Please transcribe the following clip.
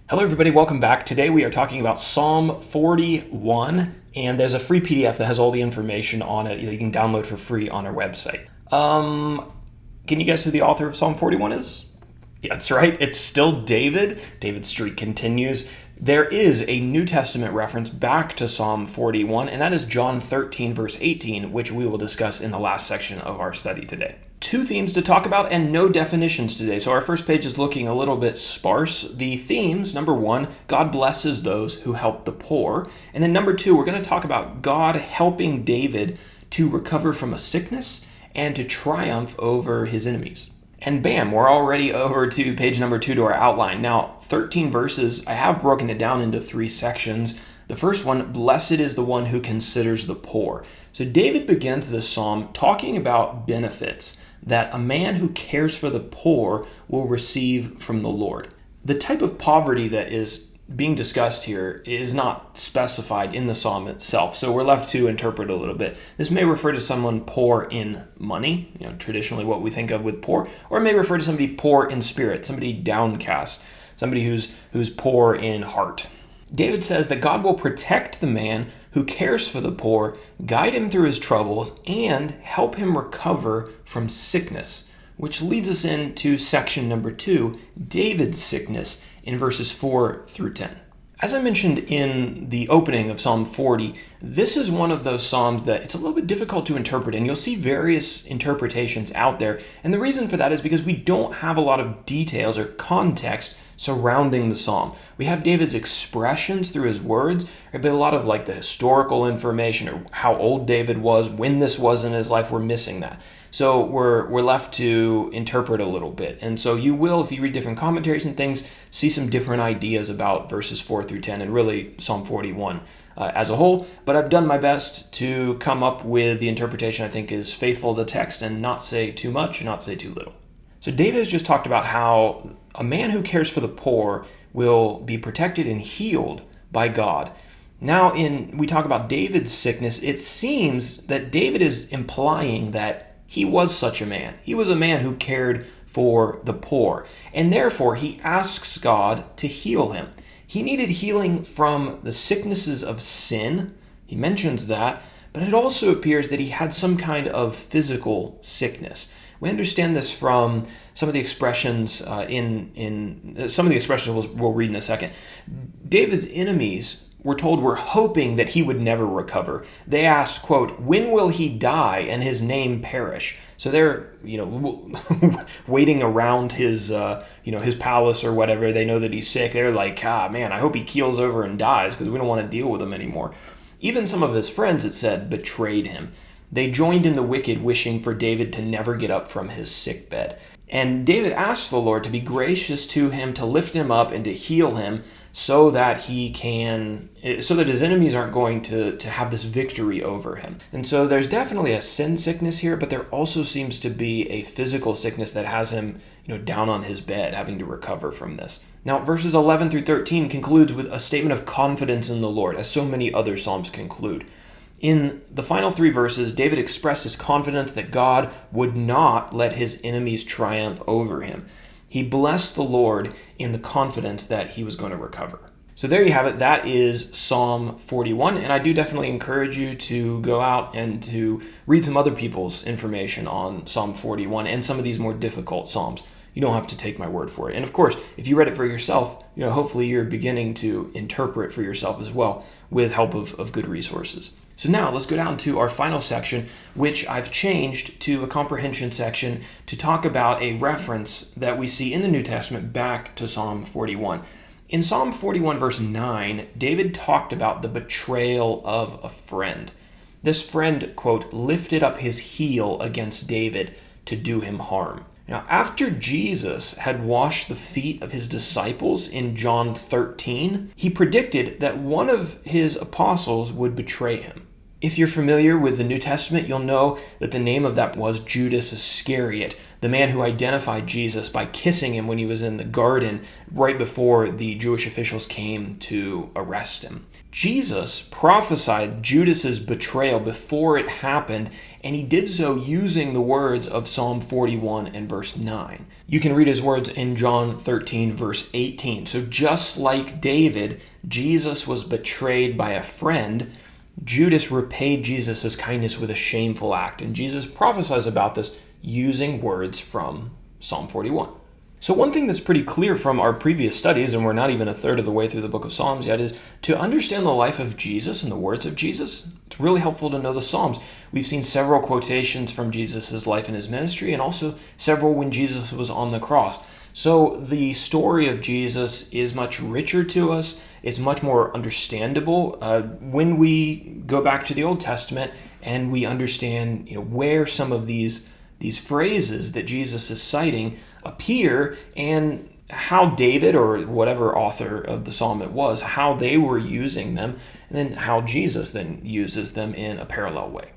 Hello everybody, welcome back. Today we are talking about Psalm 41, and there's a free PDF that has all the information on it that you can download for free on our website. Can you guess who the author of Psalm 41 is? Yeah, that's right, it's still David. David's streak continues. There is a New Testament reference back to Psalm 41, and that is John 13, verse 18, which we will discuss in the last section of our study today. Two themes to talk about and no definitions today. So our first page is looking a little bit sparse. The themes, number one, God blesses those who help the poor. And then number two, we're going to talk about God helping David to recover from a sickness and to triumph over his enemies. And bam, we're already over to page number 2 to our outline. Now, 13 verses, I have broken it down into 3 sections. The first one, blessed is the one who considers the poor. So David begins this psalm talking about benefits that a man who cares for the poor will receive from the Lord. The type of poverty that is being discussed here is not specified in the psalm itself, so we're left to interpret a little bit. This may refer to someone poor in money, traditionally what we think of with poor, or it may refer to somebody poor in spirit, somebody downcast, somebody who's poor in heart. David says that God will protect the man who cares for the poor, guide him through his troubles, and help him recover from sickness, which leads us into section number 2, David's sickness, in verses 4 through 10. As I mentioned in the opening of Psalm 40, this is one of those psalms that it's a little bit difficult to interpret, and you'll see various interpretations out there. And the reason for that is because we don't have a lot of details or context surrounding the psalm. We have David's expressions through his words, but a lot of the historical information or how old David was, when this was in his life, we're missing that. So we're left to interpret a little bit. And so you will, if you read different commentaries and things, see some different ideas about verses 4 through 10 and really Psalm 41 as a whole. But I've done my best to come up with the interpretation I think is faithful to the text and not say too much, not say too little. So David has just talked about how a man who cares for the poor will be protected and healed by God. Now, we talk about David's sickness, it seems that David is implying that he was such a man. He was a man who cared for the poor, and therefore he asks God to heal him. He needed healing from the sicknesses of sin. He mentions that, but it also appears that he had some kind of physical sickness. We understand this from some of the expressions in some of the expressions we'll read in a second. David's enemies, we're told, were hoping that he would never recover. They asked, quote, when will he die and his name perish? So they're, waiting around his palace or whatever. They know that he's sick. They're like, man, I hope he keels over and dies because we don't want to deal with him anymore. Even some of his friends, it said, betrayed him. They joined in the wicked, wishing for David to never get up from his sick bed. And David asked the Lord to be gracious to him, to lift him up and to heal him so that his enemies aren't going to have this victory over him. And so there's definitely a sin sickness here, but there also seems to be a physical sickness that has him, down on his bed, having to recover from this. Now, verses 11 through 13 concludes with a statement of confidence in the Lord, as so many other psalms conclude. In the final 3 verses, David expressed his confidence that God would not let his enemies triumph over him. He blessed the Lord in the confidence that he was going to recover. So there you have it. That is Psalm 41, and I do definitely encourage you to go out and to read some other people's information on Psalm 41 and some of these more difficult psalms. You don't have to take my word for it. And of course, if you read it for yourself, hopefully you're beginning to interpret for yourself as well with help of good resources. So now let's go down to our final section, which I've changed to a comprehension section to talk about a reference that we see in the New Testament back to Psalm 41. In Psalm 41, verse 9, David talked about the betrayal of a friend. This friend, quote, lifted up his heel against David to do him harm. Now, after Jesus had washed the feet of his disciples in John 13, he predicted that one of his apostles would betray him. If you're familiar with the New Testament, you'll know that the name of that was Judas Iscariot, the man who identified Jesus by kissing him when he was in the garden right before the Jewish officials came to arrest him. Jesus prophesied Judas's betrayal before it happened, and he did so using the words of Psalm 41 and verse 9. You can read his words in John 13, verse 18. So just like David, Jesus was betrayed by a friend. Judas repaid Jesus' kindness with a shameful act, and Jesus prophesies about this using words from Psalm 41. So one thing that's pretty clear from our previous studies, and we're not even a third of the way through the book of Psalms yet, is to understand the life of Jesus and the words of Jesus, it's really helpful to know the Psalms. We've seen several quotations from Jesus' life and his ministry, and also several when Jesus was on the cross. So the story of Jesus is much richer to us. It's much more understandable when we go back to the Old Testament and we understand, where some of these phrases that Jesus is citing appear, and how David, or whatever author of the psalm it was, how they were using them, and then how Jesus then uses them in a parallel way.